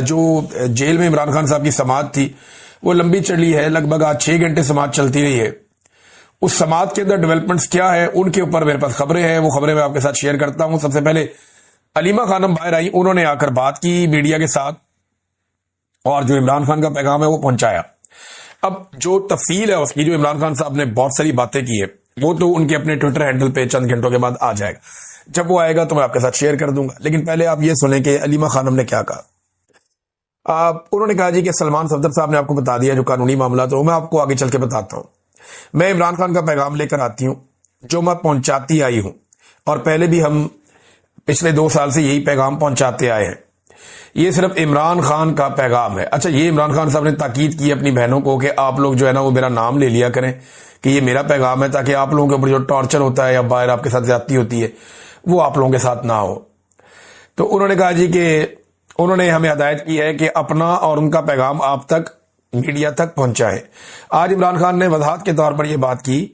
جو جیل میں عمران خان صاحب کی سماعت تھی وہ لمبی چلی ہے، لگ بھگ آج 6 گھنٹے سماعت چلتی رہی ہے. اس سماعت کے اندر ڈیولپمنٹس کیا ہے ان کے اوپر میرے پاس خبریں ہیں، وہ خبریں میں آپ کے ساتھ شیئر کرتا ہوں. سب سے پہلے علیمہ خانم باہر آئی، انہوں نے آ کر بات کی میڈیا کے ساتھ اور جو عمران خان کا پیغام ہے وہ پہنچایا. اب جو تفصیل ہے اس کی، جو عمران خان صاحب نے بہت ساری باتیں کی ہے، وہ تو ان کے اپنے ٹویٹر ہینڈل پہ چند گھنٹوں کے بعد آ جائے گا. جب وہ آئے گا تو میں آپ کے ساتھ شیئر کر دوں گا. لیکن پہلے آپ یہ سنیں کہ علیمہ خانم نے کیا کہا. انہوں نے کہا جی کہ سلمان صفدر صاحب نے آپ کو بتا دیا جو قانونی معاملات ہو، میں آپ کو آگے چل کے بتاتا ہوں. میں عمران خان کا پیغام لے کر آتی ہوں جو میں پہنچاتی آئی ہوں، اور پہلے بھی ہم پچھلے 2 سال سے یہی پیغام پہنچاتے آئے ہیں. یہ صرف عمران خان کا پیغام ہے. اچھا، یہ عمران خان صاحب نے تاکید کی اپنی بہنوں کو کہ آپ لوگ جو ہے نا وہ میرا نام لے لیا کریں کہ یہ میرا پیغام ہے، تاکہ آپ لوگوں کے اوپر جو ٹارچر ہوتا ہے یا باہر آپ کے ساتھ زیادتی ہوتی ہے وہ آپ لوگوں کے ساتھ نہ ہو. تو انہوں نے کہا جی کہ انہوں نے ہمیں ہدایت کی ہے کہ اپنا اور ان کا پیغام آپ تک، میڈیا تک پہنچائے. آج عمران خان نے وضاحت کے طور پر یہ بات کی،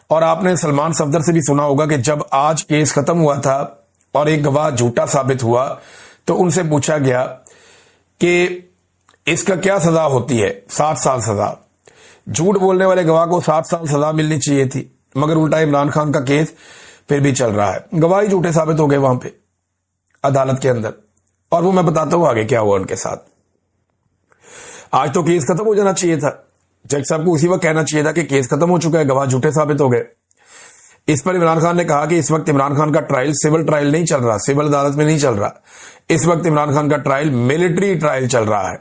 اور آپ نے سلمان صفدر سے بھی سنا ہوگا کہ جب آج کیس ختم ہوا تھا اور ایک گواہ جھوٹا ثابت ہوا تو ان سے پوچھا گیا کہ اس کا کیا سزا ہوتی ہے. 7 سال سزا. جھوٹ بولنے والے گواہ کو 7 سال سزا ملنی چاہیے تھی، مگر الٹا عمران خان کا کیس پھر بھی چل رہا ہے. گواہی جھوٹے ثابت ہو گئے وہاں پہ عدالت کے اندر، اور وہ میں بتاتا ہوں آگے کیا ہوا ان کے ساتھ. آج تو کیس ختم ہو جانا چاہیے تھا، جج صاحب کو اسی وقت کہنا چاہیے تھا کہ کیس ختم ہو چکا ہے، گواہ جھوٹے ثابت ہو گئے. اس پر عمران خان نے کہا کہ اس وقت عمران خان کا ٹرائل سول ٹرائل نہیں چل رہا، سول عدالت میں نہیں چل رہا. اس وقت عمران خان کا ٹرائل ملٹری ٹرائل چل رہا ہے.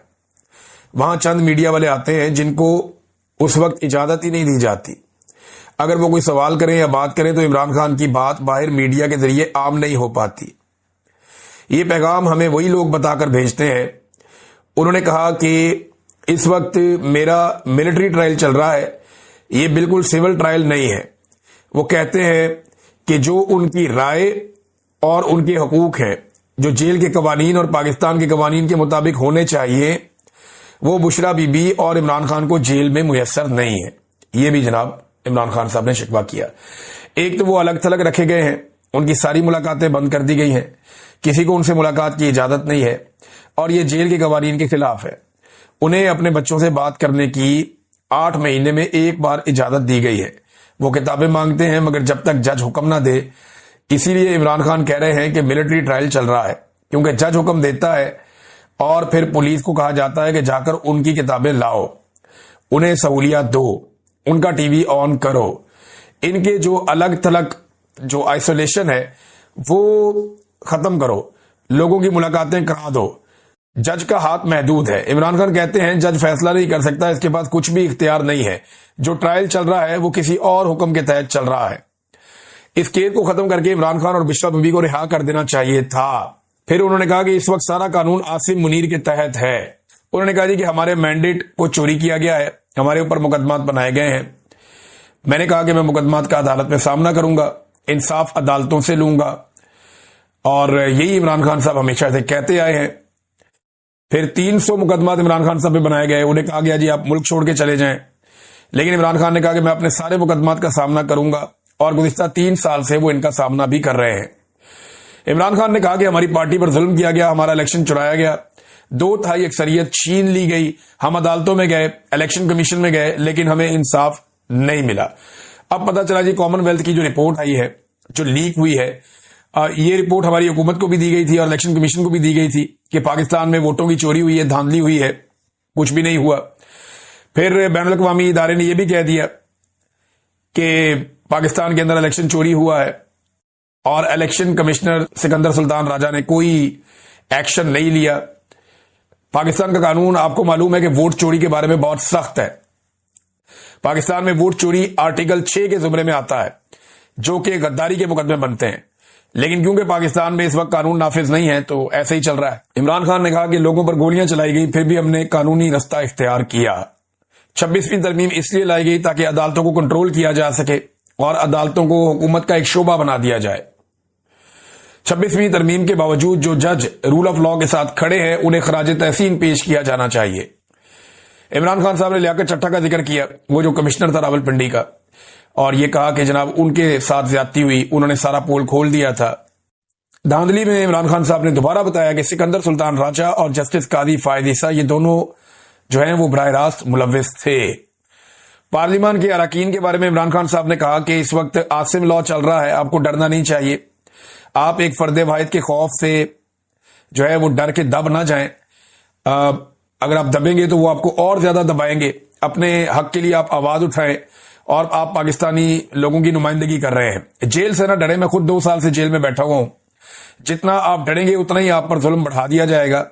وہاں چند میڈیا والے آتے ہیں جن کو اس وقت اجازت ہی نہیں دی جاتی. اگر وہ کوئی سوال کریں یا بات کریں تو عمران خان کی بات باہر میڈیا کے ذریعے عام نہیں ہو پاتی. یہ پیغام ہمیں وہی لوگ بتا کر بھیجتے ہیں. انہوں نے کہا کہ اس وقت میرا ملٹری ٹرائل چل رہا ہے، یہ بالکل سول ٹرائل نہیں ہے. وہ کہتے ہیں کہ جو ان کی رائے اور ان کے حقوق ہیں، جو جیل کے قوانین اور پاکستان کے قوانین کے مطابق ہونے چاہیے، وہ بشرا بی بی اور عمران خان کو جیل میں میسر نہیں ہے. یہ بھی جناب عمران خان صاحب نے شکوہ کیا. ایک تو وہ الگ تھلگ رکھے گئے ہیں، ان کی ساری ملاقاتیں بند کر دی گئی ہیں، کسی کو ان سے ملاقات کی اجازت نہیں ہے، اور یہ جیل کے قوانین کے خلاف ہے. انہیں اپنے بچوں سے بات کرنے کی 8 مہینے میں ایک بار اجازت دی گئی ہے. وہ کتابیں مانگتے ہیں مگر جب تک جج حکم نہ دے. اسی لیے عمران خان کہہ رہے ہیں کہ ملٹری ٹرائل چل رہا ہے، کیونکہ جج حکم دیتا ہے اور پھر پولیس کو کہا جاتا ہے کہ جا کر ان کی کتابیں لاؤ، انہیں سہولیات دو، ان کا ٹی وی آن کرو، ان کے جو الگ تھلگ جو آئسولیشن ہے وہ ختم کرو، لوگوں کی ملاقاتیں کرا دو. جج کا ہاتھ محدود ہے. عمران خان کہتے ہیں جج فیصلہ نہیں کر سکتا، اس کے پاس کچھ بھی اختیار نہیں ہے. جو ٹرائل چل رہا ہے وہ کسی اور حکم کے تحت چل رہا ہے. اس کیس کو ختم کر کے عمران خان اور بشرا بی بی کو رہا کر دینا چاہیے تھا. پھر انہوں نے کہا کہ اس وقت سارا قانون عاصم منیر کے تحت ہے. انہوں نے کہا جی کہ ہمارے مینڈیٹ کو چوری کیا گیا ہے، ہمارے اوپر مقدمات بنائے گئے ہیں. میں نے کہا کہ میں مقدمات کا عدالت میں سامنا کروں گا، انصاف عدالتوں سے لوں گا، اور یہی عمران خان صاحب ہمیشہ سے کہتے آئے ہیں. پھر 300 مقدمات عمران خان صاحب پہ بنائے گئے. انہیں کہا گیا جی آپ ملک چھوڑ کے چلے جائیں، لیکن عمران خان نے کہا کہ میں اپنے سارے مقدمات کا سامنا کروں گا، اور گزشتہ 3 سال سے وہ ان کا سامنا بھی کر رہے ہیں. عمران خان نے کہا کہ ہماری پارٹی پر ظلم کیا گیا، ہمارا الیکشن چرایا گیا، 2/3 اکثریت چھین لی گئی، ہم عدالتوں میں گئے، الیکشن کمیشن میں گئے، لیکن ہمیں انصاف نہیں ملا. اب پتا چلا جی کامن ویلتھ کی جو رپورٹ آئی ہے، جو لیک ہوئی ہے، یہ رپورٹ ہماری حکومت کو بھی دی گئی تھی اور الیکشن کمیشن کو بھی دی گئی تھی کہ پاکستان میں ووٹوں کی چوری ہوئی ہے، دھاندلی ہوئی ہے، کچھ بھی نہیں ہوا. پھر بین الاقوامی ادارے نے یہ بھی کہہ دیا کہ پاکستان کے اندر الیکشن چوری ہوا ہے، اور الیکشن کمشنر سکندر سلطان راجہ نے کوئی ایکشن نہیں لیا. پاکستان کا قانون آپ کو معلوم ہے کہ ووٹ چوری کے بارے میں بہت سخت ہے. پاکستان میں ووٹ چوری آرٹیکل 6 کے زمرے میں آتا ہے، جو کہ غداری کے مقدمے بنتے ہیں. لیکن کیونکہ پاکستان میں اس وقت قانون نافذ نہیں ہے تو ایسے ہی چل رہا ہے. عمران خان نے کہا کہ لوگوں پر گولیاں چلائی گئی، پھر بھی ہم نے قانونی رستہ اختیار کیا. 26ویں ترمیم اس لیے لائی گئی تاکہ عدالتوں کو کنٹرول کیا جا سکے اور عدالتوں کو حکومت کا ایک شعبہ بنا دیا جائے. 26ویں ترمیم کے باوجود جو جج رول آف لا کے ساتھ کھڑے ہیں انہیں خراج تحسین پیش کیا جانا چاہیے. عمران خان صاحب نے لیاقت چٹھا کا ذکر کیا، وہ جو کمشنر تھا راولپنڈی کا، اور یہ کہا کہ جناب ان کے ساتھ زیادتی ہوئی، انہوں نے سارا پول کھول دیا تھا. دھاندلی میں عمران خان صاحب نے دوبارہ بتایا کہ سکندر سلطان راجہ اور جسٹس قاضی فائد عیسیٰ یہ دونوں جو ہیں وہ براہ راست ملوث تھے۔ پارلیمان کے اراکین کے بارے میں عمران خان صاحب نے کہا کہ اس وقت عاصم لا چل رہا ہے، آپ کو ڈرنا نہیں چاہیے، آپ ایک فرد واحد کے خوف سے جو ہے وہ ڈر کے دب نہ جائیں، اگر آپ دبیں گے تو وہ آپ کو اور زیادہ دبائیں گے، اپنے حق کے لیے آپ آواز اٹھائیں، اور آپ پاکستانی لوگوں کی نمائندگی کر رہے ہیں۔ جیل سے نہ ڈریں، میں خود 2 سال سے جیل میں بیٹھا ہوا ہوں، جتنا آپ ڈریں گے اتنا ہی آپ پر ظلم بڑھا دیا جائے گا،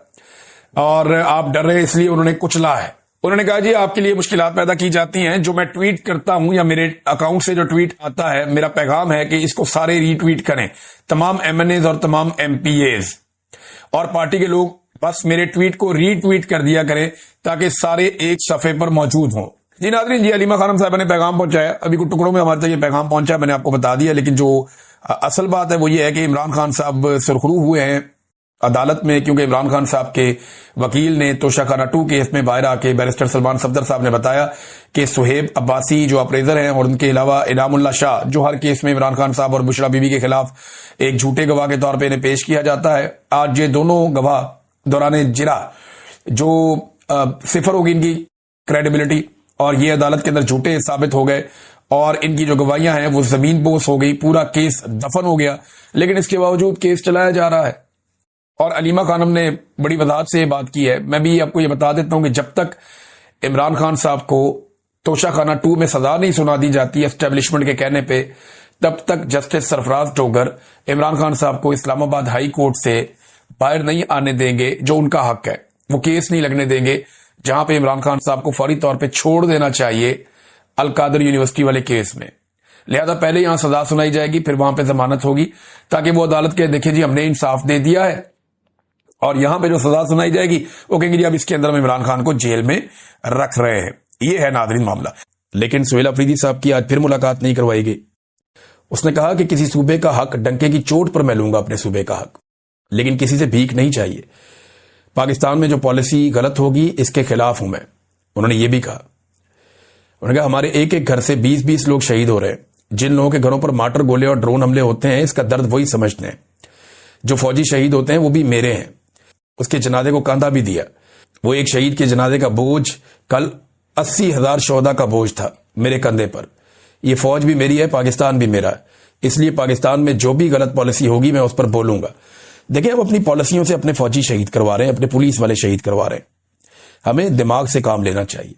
اور آپ ڈر رہے اس لیے انہوں نے کچلا ہے۔ انہوں نے کہا جی آپ کے لیے مشکلات پیدا کی جاتی ہیں، جو میں ٹویٹ کرتا ہوں یا میرے اکاؤنٹ سے جو ٹویٹ آتا ہے، میرا پیغام ہے کہ اس کو سارے ری ٹویٹ کریں، تمام ایم این ایز اور تمام ایم پی ایز اور پارٹی کے لوگ بس میرے ٹویٹ کو ری ٹویٹ کر دیا کریں تاکہ سارے ایک صفحے پر موجود ہوں۔ جی ناظرین، جی علیمہ خانم صاحبہ نے پیغام پہنچایا، ابھی کچھ ٹکڑوں میں ہمارے تک یہ پیغام پہنچا، میں نے آپ کو بتا دیا، لیکن جو اصل بات ہے وہ یہ ہے کہ عمران خان صاحب سرخرو ہوئے ہیں عدالت میں، کیونکہ عمران خان صاحب کے وکیل نے توشہ خانہ 2 کیس میں باہر آ کے بیرسٹر سلمان صفدر صاحب نے بتایا کہ سہیب عباسی جو اپریزر ہیں اور ان کے علاوہ انعام اللہ شاہ جو ہر کیس میں عمران خان صاحب اور بشرا بی بی کے خلاف ایک جھوٹے گواہ کے طور پہ انہیں پیش کیا جاتا ہے، آج یہ دونوں گواہ دوران جرا جو صفر ہوگی ان کی کریڈیبلٹی، اور یہ عدالت کے اندر جھوٹے ثابت ہو گئے، اور ان کی جو گواہیاں ہیں وہ زمین بوس ہو گئی، پورا کیس دفن ہو گیا، لیکن اس کے باوجود کیس چلایا جا رہا ہے۔ اور علیمہ خانم نے بڑی وضاحت سے یہ بات کی ہے، میں بھی آپ کو یہ بتا دیتا ہوں کہ جب تک عمران خان صاحب کو توشہ خانہ 2 میں سزا نہیں سنا دی جاتی اسٹیبلشمنٹ کے کہنے پہ، تب تک جسٹس سرفراز ٹوگر عمران خان صاحب کو اسلام آباد ہائی کورٹ سے باہر نہیں آنے دیں گے، جو ان کا حق ہے، وہ کیس نہیں لگنے دیں گے جہاں پہ عمران خان صاحب کو فوری طور پہ چھوڑ دینا چاہیے القادر یونیورسٹی والے کیس میں، لہذا پہلے یہاں سزا سنائی جائے گی، پھر وہاں پہ ضمانت ہوگی، تاکہ وہ عدالت کے دیکھیں جی ہم نے انصاف دے دیا ہے، اور یہاں پہ جو سزا سنائی جائے گی وہ کہیں گے جی اب اس کے اندر ہم عمران خان کو جیل میں رکھ رہے ہیں۔ یہ ہے ناظرین معاملہ۔ لیکن سہیل افریدی صاحب کی آج پھر ملاقات نہیں کروائی گئی۔ اس نے کہا کہ کسی صوبے کا حق ڈنکے کی چوٹ پر میں لوں گا، اپنے صوبے کا حق، لیکن کسی سے بھیک نہیں چاہیے۔ پاکستان میں جو پالیسی غلط ہوگی اس کے خلاف ہوں میں۔ انہوں نے یہ بھی کہا، انہوں نے کہا ہمارے ایک ایک گھر سے 20-20 لوگ شہید ہو رہے ہیں، جن لوگوں کے گھروں پر مارٹر گولے اور ڈرون حملے ہوتے ہیں اس کا درد وہی سمجھتے ہیں، جو فوجی شہید ہوتے ہیں وہ بھی میرے ہیں۔ اس کے جنازے کو کاندھا بھی دیا، وہ ایک شہید کے جنازے کا بوجھ کل 80,000 شہداء کا بوجھ تھا میرے کندھے پر۔ یہ فوج بھی میری ہے، پاکستان بھی میرا ہے، اس لیے پاکستان میں جو بھی غلط پالیسی ہوگی میں اس پر بولوں گا۔ دیکھیں ہم اپنی پالیسیوں سے اپنے فوجی شہید کروا رہے ہیں، اپنے پولیس والے شہید کروا رہے ہیں، ہمیں دماغ سے کام لینا چاہیے۔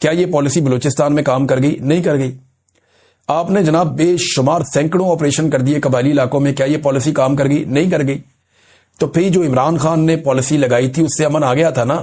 کیا یہ پالیسی بلوچستان میں کام کر گئی؟ نہیں کر گئی۔ آپ نے جناب بے شمار سینکڑوں آپریشن کر دیے قبائلی علاقوں میں، کیا یہ پالیسی کام کر گئی؟ نہیں کر گئی۔ تو پھر جو عمران خان نے پالیسی لگائی تھی اس سے امن آ گیا تھا نا۔